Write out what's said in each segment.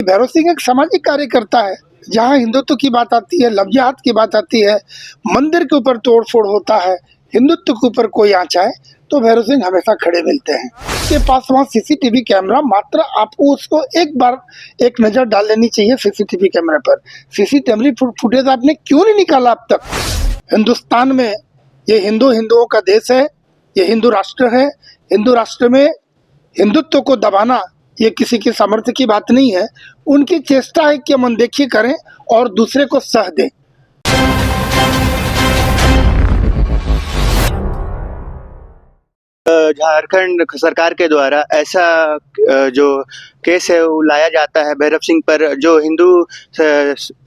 भैरव सिंह एक सामाजिक कार्यकर्ता है। जहाँ हिंदुत्व की बात आती है, लव जिहाद की बात आती है, मंदिर के ऊपर तोड़-फोड़ होता है, हिंदुत्व के ऊपर कोई आँच आए तो भैरव सिंह हमेशा खड़े मिलते हैं। उसके पास वहाँ सीसीटीवी कैमरा, मात्र आपको उसको एक बार एक नज़र डाल लेनी चाहिए सीसीटीवी कैमरे पर। सीसीटीवी फुटेज आपने क्यों नहीं निकाला अब तक? हिंदुस्तान में ये हिंदुओं का देश है, ये हिंदू राष्ट्र है। हिंदू राष्ट्र में हिंदुत्व को दबाना ये किसी की सामर्थ्य की बात नहीं है। उनकी चेष्टा है कि हम अनदेखी करें और दूसरे को सह दें। झारखंड सरकार के द्वारा ऐसा जो केस है वो लाया जाता है भैरव सिंह पर, जो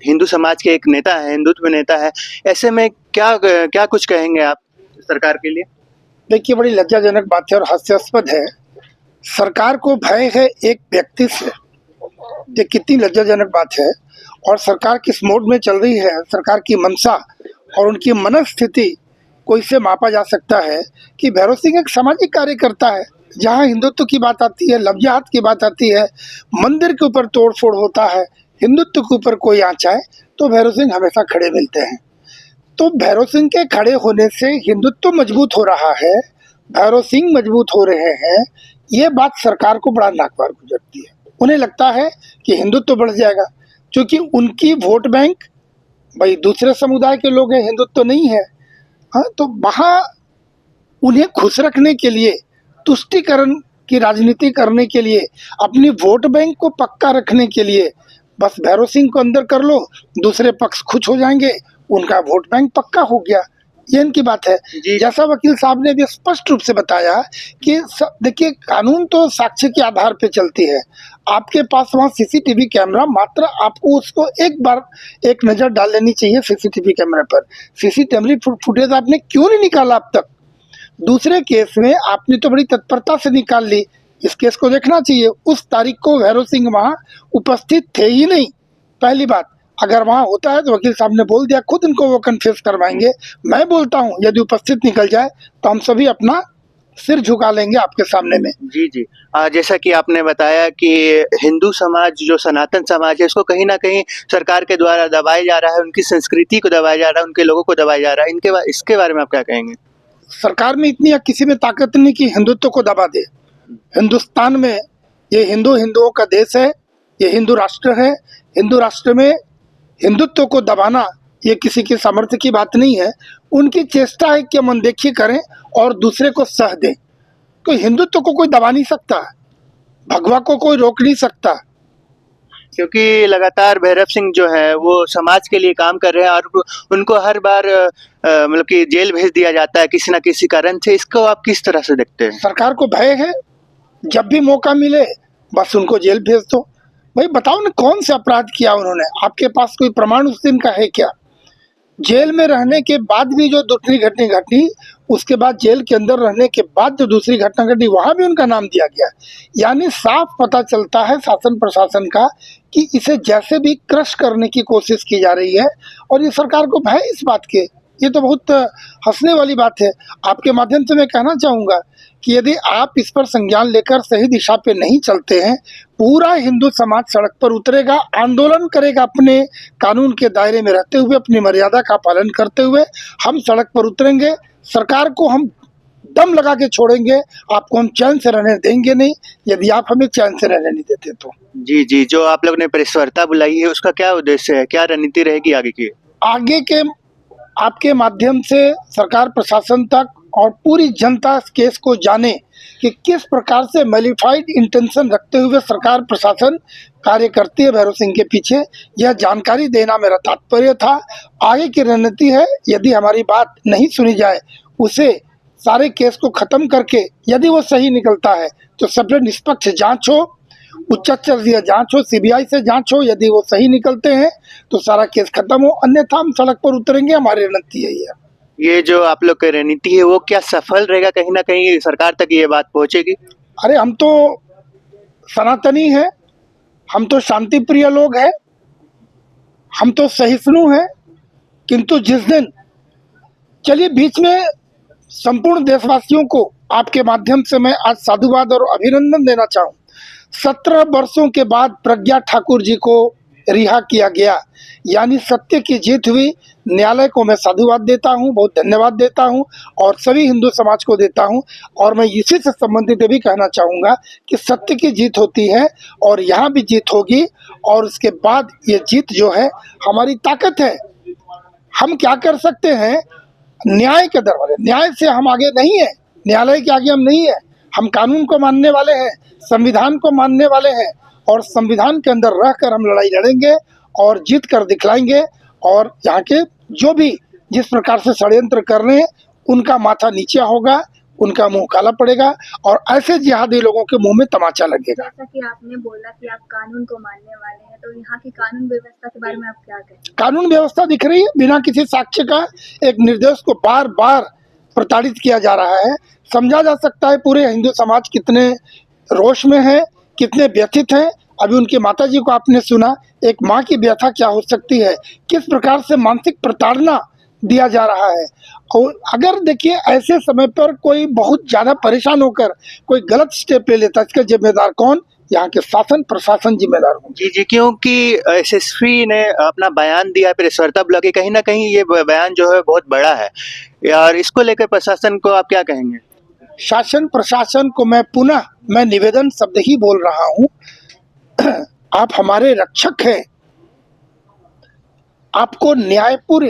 हिंदू समाज के एक नेता है, हिंदुत्व नेता है। ऐसे में क्या क्या कुछ कहेंगे आप सरकार के लिए? देखिए, बड़ी लज्जाजनक बात है और हास्यास्पद है। सरकार को भय है एक व्यक्ति से, ये कितनी लज्जाजनक बात है। और सरकार किस मोड में चल रही है, सरकार की मंशा और उनकी मनस्थिति को इससे मापा जा सकता है कि भैरव सिंह एक सामाजिक कार्यकर्ता है। जहाँ हिंदुत्व की बात आती है, लव जिहाद की बात आती है, मंदिर के ऊपर तोड़-फोड़ होता है, हिंदुत्व के ऊपर कोई आँच आए तो भैरव सिंह हमेशा खड़े मिलते हैं। तो भैरव सिंह के खड़े होने से हिंदुत्व मजबूत हो रहा है, भैरव सिंह मजबूत हो रहे हैं, ये बात सरकार को बड़ा नागवार गुजरती है। उन्हें लगता है कि हिंदुत्व बढ़ जाएगा, क्योंकि उनकी वोट बैंक भाई दूसरे समुदाय के लोग हैं, हिंदुत्व नहीं है। हाँ, तो वहाँ उन्हें खुश रखने के लिए, तुष्टीकरण की राजनीति करने के लिए, अपनी वोट बैंक को पक्का रखने के लिए बस भैरव सिंह को अंदर कर लो, दूसरे पक्ष खुश हो जाएंगे, उनका वोट बैंक पक्का हो गया। ये इनकी बात है। जैसा वकील साहब ने भी स्पष्ट रूप से बताया कि देखिए, कानून तो साक्ष्य के आधार पे चलती है। आपके पास वहाँ सीसीटीवी कैमरा, मात्र आपको उसको एक बार एक नज़र डाल लेनी चाहिए सीसीटीवी कैमरे पर। सीसीटीवी फुटेज आपने क्यों नहीं निकाला अब तक? दूसरे केस में आपने तो बड़ी तत्परता से निकाल ली, इस केस को देखना चाहिए। उस तारीख को भैरव सिंह वहाँ उपस्थित थे ही नहीं, पहली बात। अगर वहाँ होता है तो वकील साहब ने बोल दिया, खुद इनको वो कन्फेस करवाएंगे। मैं बोलता हूँ यदि उपस्थित निकल जाए तो हम सभी अपना सिर झुका लेंगे आपके सामने में। जी, जी। जैसा कि आपने बताया कि हिंदू समाज, जो सनातन समाज है, इसको कहीं न कहीं सरकार के द्वारा दबाया जा रहा है, उनकी संस्कृति को दबाया जा रहा है, उनके लोगों को दबाया जा रहा है। इसके बारे में आप क्या कहेंगे? सरकार में इतनी या किसी में ताकत नहीं कि हिंदुत्व को दबा दे। हिंदुस्तान में ये हिंदुओं का देश है, ये हिंदू राष्ट्र है। हिंदू राष्ट्र में हिंदुत्व को दबाना ये किसी की सामर्थ्य की बात नहीं है। उनकी चेष्टा है कि हम अनदेखी करें और दूसरे को सह दें। तो हिंदुत्व को कोई दबा नहीं सकता, भगवा को कोई रोक नहीं सकता। क्योंकि लगातार भैरव सिंह जो है वो समाज के लिए काम कर रहे हैं और उनको हर बार मतलब कि जेल भेज दिया जाता है किसी न किसी कारण से। इसको आप किस तरह से देखते हैं? सरकार को भय है, जब भी मौका मिले बस उनको जेल भेज दो। भाई बताओ ना, कौन सा अपराध किया उन्होंने? आपके पास कोई प्रमाण उस दिन का है क्या? जेल में रहने के बाद भी जो दूसरी घटना घटी, उसके बाद जेल के अंदर रहने के बाद जो दूसरी घटना घटी, वहां भी उनका नाम दिया गया। यानी साफ पता चलता है शासन प्रशासन का कि इसे जैसे भी क्रश करने की कोशिश की जा रही है, और ये सरकार को भय इस बात के। ये तो बहुत हंसने वाली बात है। आपके माध्यम से मैं कहना चाहूँगा कि यदि आप इस पर संज्ञान लेकर सही दिशा पे नहीं चलते हैं, पूरा हिंदू समाज सड़क पर उतरेगा, आंदोलन करेगा। अपने कानून के दायरे में रहते हुए, अपनी मर्यादा का पालन करते हुए हम सड़क पर उतरेंगे। सरकार को हम दम लगा के छोड़ेंगे, आपको हम चैन से रहने देंगे नहीं, यदि आप हमें चैन से रहने नहीं देते तो। जी, जी। जो आप लोग ने प्रेस वार्ता बुलाई है, उसका क्या उद्देश्य है? क्या रणनीति रहेगी आगे की? आगे के आपके माध्यम से सरकार प्रशासन तक और पूरी जनता इस केस को जाने कि किस प्रकार से मैलिफाइड इंटेंशन रखते हुए सरकार प्रशासन कार्य करती है भैरव सिंह के पीछे, यह जानकारी देना मेरा तात्पर्य था। आगे की रणनीति है, यदि हमारी बात नहीं सुनी जाए, उसे सारे केस को खत्म करके यदि वो सही निकलता है तो सेपरेट निष्पक्ष जांच हो, उच्च स्तरीय जांच हो, सीबीआई से जांच हो। यदि वो सही निकलते हैं तो सारा केस खत्म हो, अन्यथा हम सड़क पर उतरेंगे। हमारी रणनीति यही है। ये जो आप लोग की रणनीति है वो क्या सफल रहेगा? कहीं न कहीं सरकार तक ये बात पहुँचेगी? अरे हम तो सनातनी हैं, हम तो शांति प्रिय लोग हैं, हम तो सहिष्णु हैं। किंतु जिस दिन, चलिए बीच में संपूर्ण देशवासियों को आपके माध्यम से मैं आज साधुवाद और अभिनंदन देना चाहूँ। 17 वर्षों के बाद प्रज्ञा ठाकुर जी को रिहा किया गया, यानी सत्य की जीत हुई। न्यायालय को मैं साधुवाद देता हूं, बहुत धन्यवाद देता हूं और सभी हिंदू समाज को देता हूं। और मैं इसी से संबंधित ये भी कहना चाहूँगा कि सत्य की जीत होती है और यहाँ भी जीत होगी। और उसके बाद ये जीत जो है हमारी ताकत है। हम क्या कर सकते हैं? न्याय के दरवाजे, न्याय से हम आगे नहीं है, न्यायालय के आगे हम नहीं है। हम कानून को मानने वाले हैं, संविधान को मानने वाले हैं और संविधान के अंदर रहकर हम लड़ाई लड़ेंगे और जीत कर दिखलाएंगे। और यहाँ के जो भी जिस प्रकार से षड्यंत्र कर रहे हैं उनका माथा नीचे होगा, उनका मुंह काला पड़ेगा और ऐसे जिहादी लोगों के मुंह में तमाचा लगेगा। जैसा कि आपने बोला कि आप कानून को मानने वाले हैं, तो यहाँ की कानून व्यवस्था के बारे में आप क्या कहें? कानून व्यवस्था दिख रही है, बिना किसी साक्ष्य का एक निर्दोष को बार बार प्रताड़ित किया जा रहा है। समझा जा सकता है पूरे हिंदू समाज कितने रोष में है, कितने व्यथित हैं। अभी उनकी माता जी को आपने सुना, एक माँ की व्यथा क्या हो सकती है, किस प्रकार से मानसिक प्रताड़ना दिया जा रहा है। और अगर देखिए ऐसे समय पर कोई बहुत ज़्यादा परेशान होकर कोई गलत स्टेप ले लेता है, इसका जिम्मेदार कौन? यहाँ के शासन प्रशासन जिम्मेदार होंगे। जी जी, क्योंकि एसएसपी ने अपना बयान दिया है प्रेस वार्ता बुला के, कहीं ना कहीं ये बयान जो है बहुत बड़ा है और इसको लेकर प्रशासन को आप क्या कहेंगे? शासन प्रशासन को मैं निवेदन शब्द ही बोल रहा हूँ। आप हमारे रक्षक हैं, आपको न्यायपूर्ण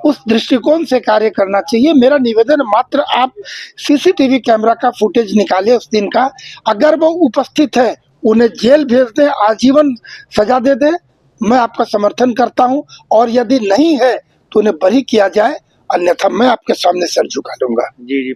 उस दृष्टिकोण से कार्य करना चाहिए। मेरा निवेदन मात्र आप सीसीटीवी कैमरा का फुटेज निकाले उस दिन का, अगर वो उपस्थित है उन्हें जेल भेज दें, आजीवन सजा दे दें, मैं आपका समर्थन करता हूं। और यदि नहीं है तो उन्हें बरी किया जाए, अन्यथा मैं आपके सामने सर झुका दूंगा। जी जी।